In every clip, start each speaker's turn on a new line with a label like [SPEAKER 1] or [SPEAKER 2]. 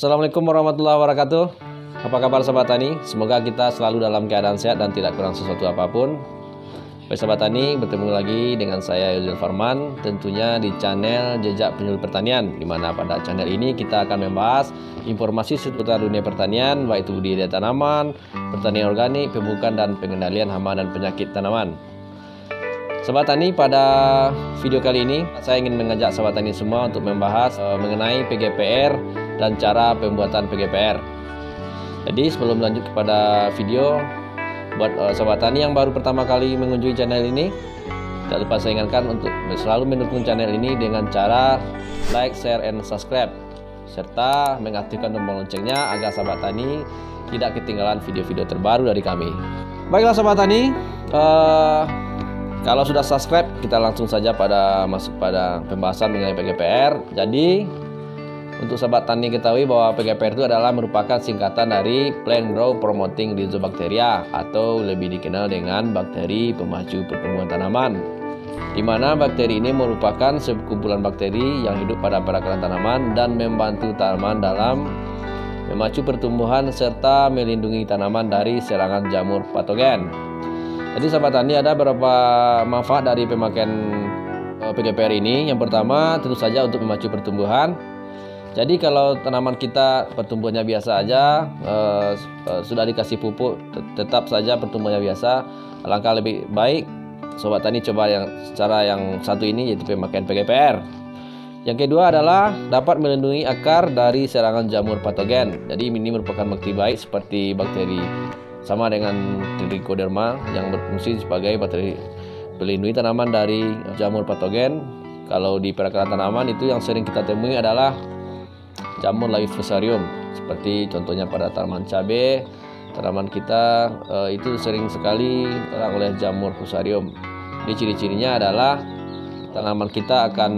[SPEAKER 1] Assalamualaikum warahmatullahi wabarakatuh. Apa kabar sahabat tani? Semoga kita selalu dalam keadaan sehat dan tidak kurang sesuatu apapun. Baik sahabat tani, bertemu lagi dengan saya Yudil Farman, tentunya di channel Jejak Penyuluh Pertanian, di mana pada channel ini kita akan membahas informasi seputar dunia pertanian, baik itu budidaya tanaman, pertanian organik, pemupukan dan pengendalian hama dan penyakit tanaman. Sahabat tani, pada video kali ini saya ingin mengajak sahabat tani semua untuk membahas mengenai PGPR dan cara pembuatan PGPR. Jadi sebelum lanjut kepada video, buat sahabat tani yang baru pertama kali mengunjungi channel ini, tidak lupa saya ingatkan untuk selalu mendukung channel ini dengan cara like, share, and subscribe, serta mengaktifkan tombol loncengnya agar sahabat tani tidak ketinggalan video-video terbaru dari kami. Baiklah sahabat tani, kalau sudah subscribe, kita langsung saja masuk pada pembahasan mengenai PGPR. Jadi, untuk sahabat tani ketahui bahwa PGPR itu adalah merupakan singkatan dari Plant Growth Promoting Rhizobacteria, atau lebih dikenal dengan bakteri pemacu pertumbuhan tanaman, di mana bakteri ini merupakan sekumpulan bakteri yang hidup pada perakaran tanaman dan membantu tanaman dalam memacu pertumbuhan serta melindungi tanaman dari serangan jamur patogen. Jadi sahabat tani, ada beberapa manfaat dari pemakaian PGPR ini. Yang pertama tentu saja untuk memacu pertumbuhan. Jadi kalau tanaman kita pertumbuhannya biasa aja, sudah dikasih pupuk tetap saja pertumbuhannya biasa, alangkah lebih baik sobat tani coba cara yang satu ini, yaitu pemakaian PGPR. Yang kedua adalah dapat melindungi akar dari serangan jamur patogen. Jadi ini merupakan bakteri baik seperti bakteri sama dengan Trichoderma yang berfungsi sebagai bakteri pelindung tanaman dari jamur patogen. Kalau di perakaran tanaman itu yang sering kita temui adalah jamur Laevis fusarium, seperti contohnya pada tanaman cabai, tanaman kita itu sering sekali terserang oleh jamur fusarium. Jadi ciri-cirinya adalah tanaman kita akan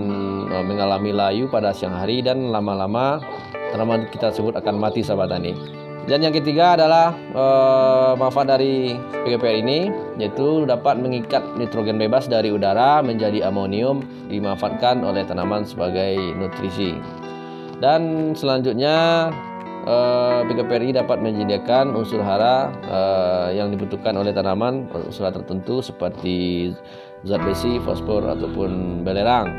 [SPEAKER 1] mengalami layu pada siang hari dan lama-lama tanaman kita tersebut akan mati sahabat tani. Dan yang ketiga adalah manfaat dari PGPR ini, yaitu dapat mengikat nitrogen bebas dari udara menjadi amonium, dimanfaatkan oleh tanaman sebagai nutrisi. Dan selanjutnya PGPR ini dapat menyediakan unsur hara yang dibutuhkan oleh tanaman, unsur hara tertentu seperti zat besi, fosfor ataupun belerang.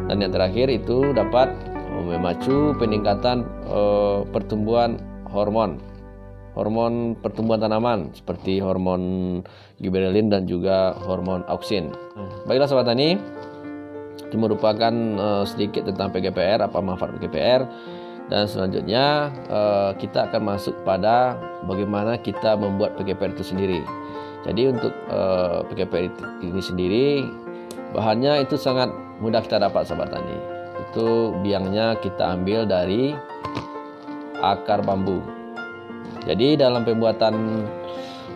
[SPEAKER 1] Dan yang terakhir itu dapat memacu peningkatan pertumbuhan hormon pertumbuhan tanaman seperti hormon gibberellin dan juga hormon auksin. Baiklah sahabat tani, itu merupakan sedikit tentang PGPR, apa manfaat PGPR. Dan selanjutnya kita akan masuk pada bagaimana kita membuat PGPR itu sendiri. Jadi untuk PGPR ini sendiri, bahannya itu sangat mudah kita dapat sahabat tani. Itu biangnya kita ambil dari akar bambu. Jadi dalam pembuatan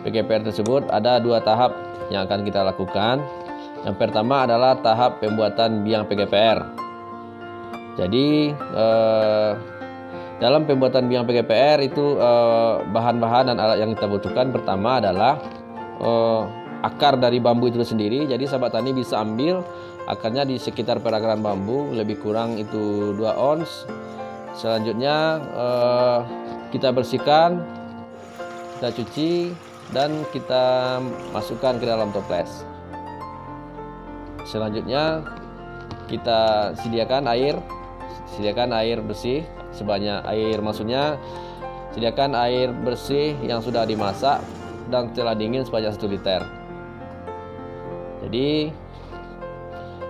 [SPEAKER 1] PGPR tersebut ada dua tahap yang akan kita lakukan. Yang pertama adalah tahap pembuatan biang PGPR. Jadi dalam pembuatan biang PGPR itu bahan-bahan dan alat yang kita butuhkan pertama adalah akar dari bambu itu sendiri. Jadi sahabat tani bisa ambil akarnya di sekitar perakaran bambu, lebih kurang itu 2 ons. Selanjutnya kita bersihkan, kita cuci, dan kita masukkan ke dalam toples. Selanjutnya kita sediakan air bersih sebanyak sediakan air bersih yang sudah dimasak dan telah dingin sebanyak 1 liter. Jadi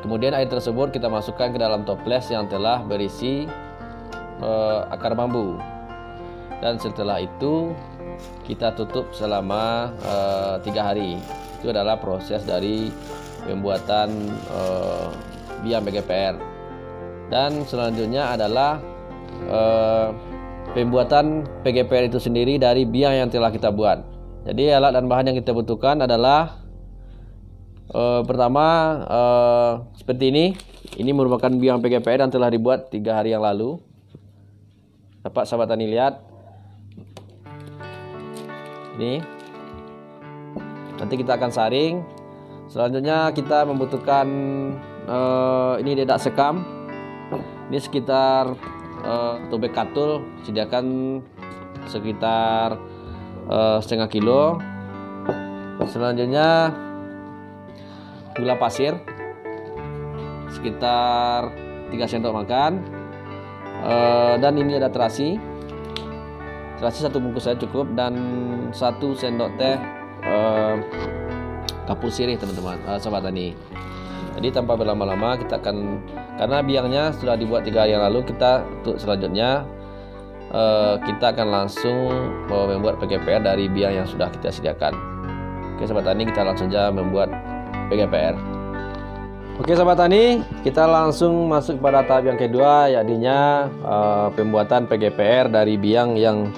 [SPEAKER 1] kemudian air tersebut kita masukkan ke dalam toples yang telah berisi akar bambu, dan setelah itu kita tutup selama 3 hari. Itu adalah proses dari pembuatan biang PGPR. Dan selanjutnya adalah pembuatan PGPR itu sendiri dari biang yang telah kita buat. Jadi alat dan bahan yang kita butuhkan adalah pertama seperti ini. Ini merupakan biang PGPR yang telah dibuat 3 hari yang lalu. Dapat sahabat tani lihat. Ini. Nanti kita akan saring. Selanjutnya kita membutuhkan ini dedak sekam. Ini sekitar atau bekatul sediakan sekitar setengah kilo. Selanjutnya gula pasir sekitar 3 sendok makan. Dan ini ada terasi 1 bungkus saja cukup, dan 1 sendok teh kapur sirih teman-teman, sobat tani. Jadi tanpa berlama-lama kita akan, karena biangnya sudah dibuat 3 hari yang lalu, untuk selanjutnya kita akan langsung membuat PGPR dari biang yang sudah kita sediakan. Oke sobat tani, kita langsung saja membuat PGPR. Oke sobat tani, kita langsung masuk pada tahap yang kedua, yakninya pembuatan PGPR dari biang yang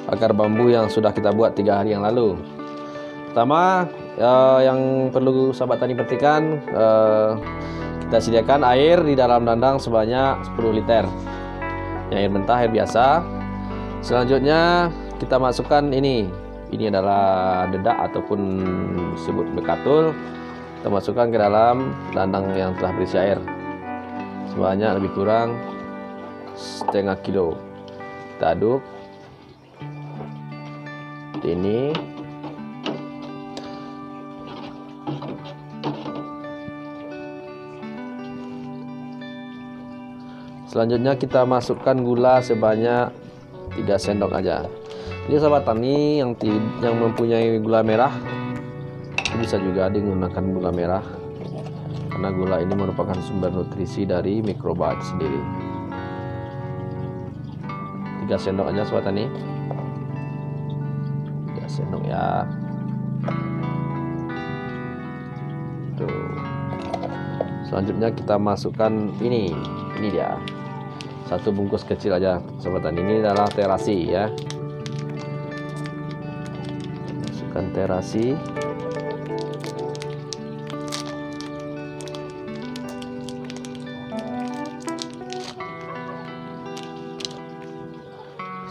[SPEAKER 1] akar bambu yang sudah kita buat 3 hari yang lalu. Pertama, yang perlu sahabat tani perhatikan, kita sediakan air di dalam dandang sebanyak 10 liter. Air mentah, air biasa. Selanjutnya kita masukkan ini adalah dedak ataupun disebut bekatul. Kita masukkan ke dalam dandang yang telah berisi air sebanyak lebih kurang setengah kilo. Kita aduk ini. Selanjutnya kita masukkan gula sebanyak 3 sendok aja. Jadi sahabat tani yang mempunyai gula merah bisa juga digunakan gula merah, karena gula ini merupakan sumber nutrisi dari mikroba itu sendiri. 3 sendok aja sahabat tani. 3 sendok ya. Tuh. Selanjutnya kita masukkan ini dia. 1 bungkus kecil aja sahabat tani. Ini adalah terasi ya. Masukkan terasi.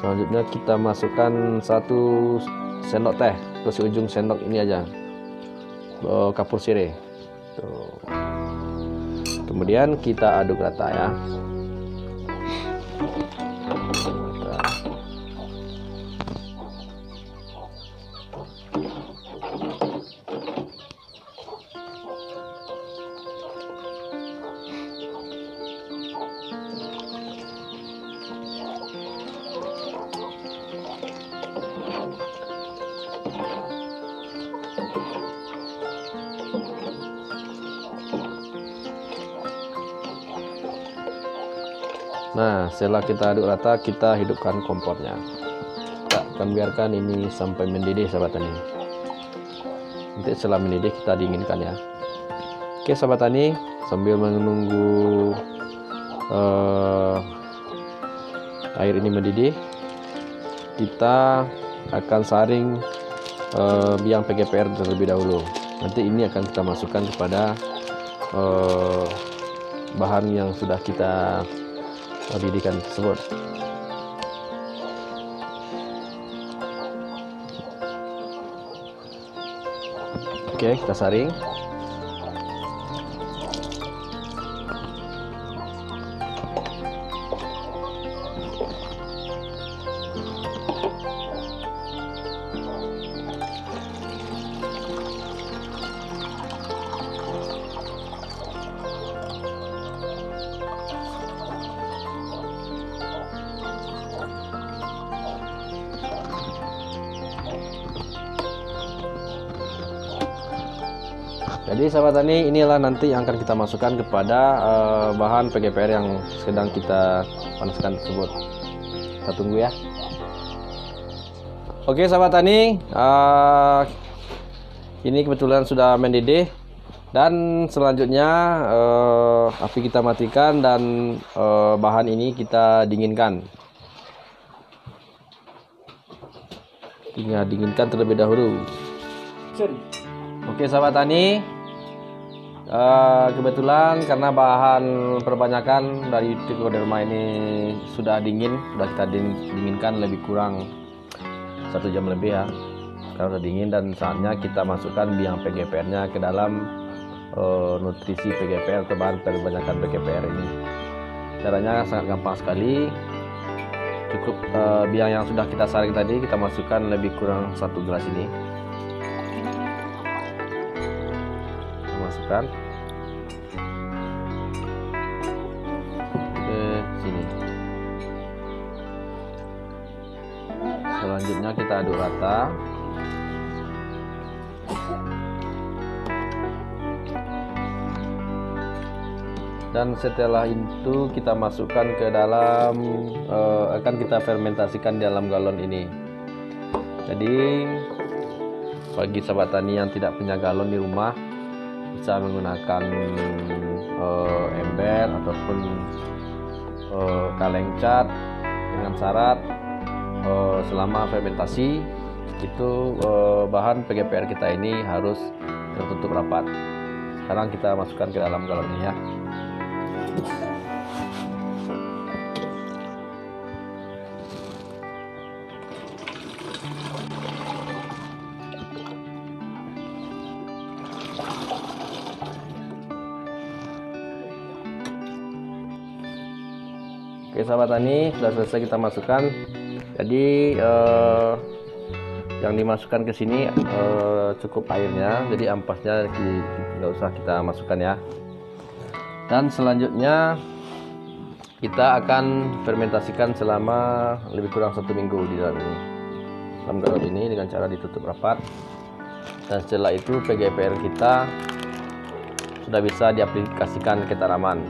[SPEAKER 1] Selanjutnya kita masukkan 1 sendok teh, terus ujung sendok ini aja kapur sirih. Tuh. Kemudian kita aduk rata ya. Nah, setelah kita aduk rata, kita hidupkan kompornya. Kita akan biarkan ini sampai mendidih sahabat tani. Nanti setelah mendidih kita dinginkan ya. Oke sahabat tani, sambil menunggu air ini mendidih, kita akan saring biang PGPR terlebih dahulu. Nanti ini akan kita masukkan kepada bahan yang sudah kita didihkan tersebut. Oke, kita saring. Jadi sahabat tani, inilah nanti yang akan kita masukkan kepada bahan PGPR yang sedang kita panaskan tersebut. Kita tunggu ya. Oke sahabat tani, ini kebetulan sudah mendidih, dan selanjutnya api kita matikan dan bahan ini kita dinginkan. Dinginkan terlebih dahulu. Oke sahabat tani, kebetulan karena bahan perbanyakan dari trichoderma ini sudah dingin, sudah kita dinginkan lebih kurang 1 jam lebih ya. Sekarang sudah dingin dan saatnya kita masukkan biang PGPR-nya ke dalam nutrisi PGPR atau bahan perbanyakan PGPR ini. Caranya sangat gampang sekali. cukup biang yang sudah kita saring tadi kita masukkan lebih kurang 1 gelas ini. Kita masukkan ke sini. Selanjutnya kita aduk rata. Dan setelah itu kita masukkan ke dalam, akan kita fermentasikan di dalam galon ini. Jadi bagi sahabat tani yang tidak punya galon di rumah, bisa menggunakan ember ataupun kaleng cat, dengan syarat selama fermentasi itu bahan PGPR kita ini harus tertutup rapat. Sekarang kita masukkan ke dalam galon ini ya. Oke sahabat tani, sudah selesai kita masukkan. Jadi yang dimasukkan ke sini cukup airnya, jadi ampasnya nggak usah kita masukkan ya. Dan selanjutnya kita akan fermentasikan selama lebih kurang 1 minggu di dalam galon ini dengan cara ditutup rapat. Dan setelah itu PGPR kita sudah bisa diaplikasikan ke tanaman.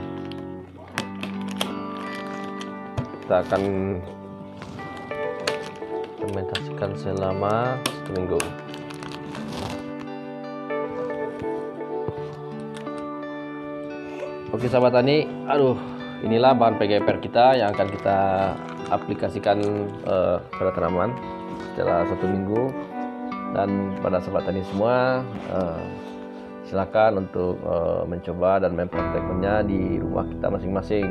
[SPEAKER 1] Kita akan fermentasikan selama 1 minggu. Oke sahabat tani, inilah bahan PGPR kita yang akan kita aplikasikan pada tanaman setelah 1 minggu. Dan pada sahabat tani semua, silakan untuk mencoba dan mempraktekannya di rumah kita masing-masing.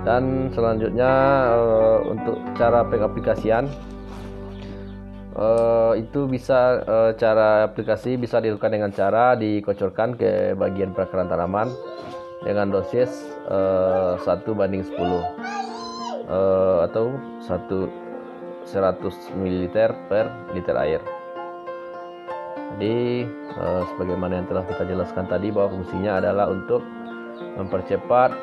[SPEAKER 1] Dan selanjutnya untuk cara pengaplikasian itu bisa cara aplikasi bisa dilakukan dengan cara dikocorkan ke bagian perakaran tanaman dengan dosis 1:10 atau 100 ml per liter air. Jadi sebagaimana yang telah kita jelaskan tadi, bahwa fungsinya adalah untuk mempercepat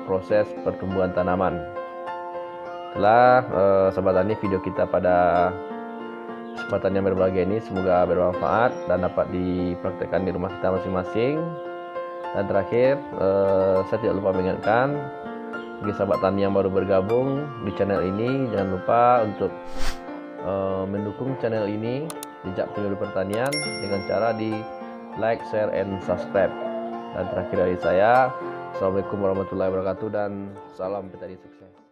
[SPEAKER 1] proses pertumbuhan tanaman. Setelah sahabat tani, video kita pada kesempatan yang berbahagia ini semoga bermanfaat dan dapat dipraktekkan di rumah kita masing-masing. Dan terakhir, saya tidak lupa mengingatkan bagi sahabat tani yang baru bergabung di channel ini, jangan lupa untuk mendukung channel ini Jejak Penyuluh Pertanian dengan cara di like, share, and subscribe. Dan terakhir dari saya, assalamualaikum warahmatullahi wabarakatuh dan salam petani sukses.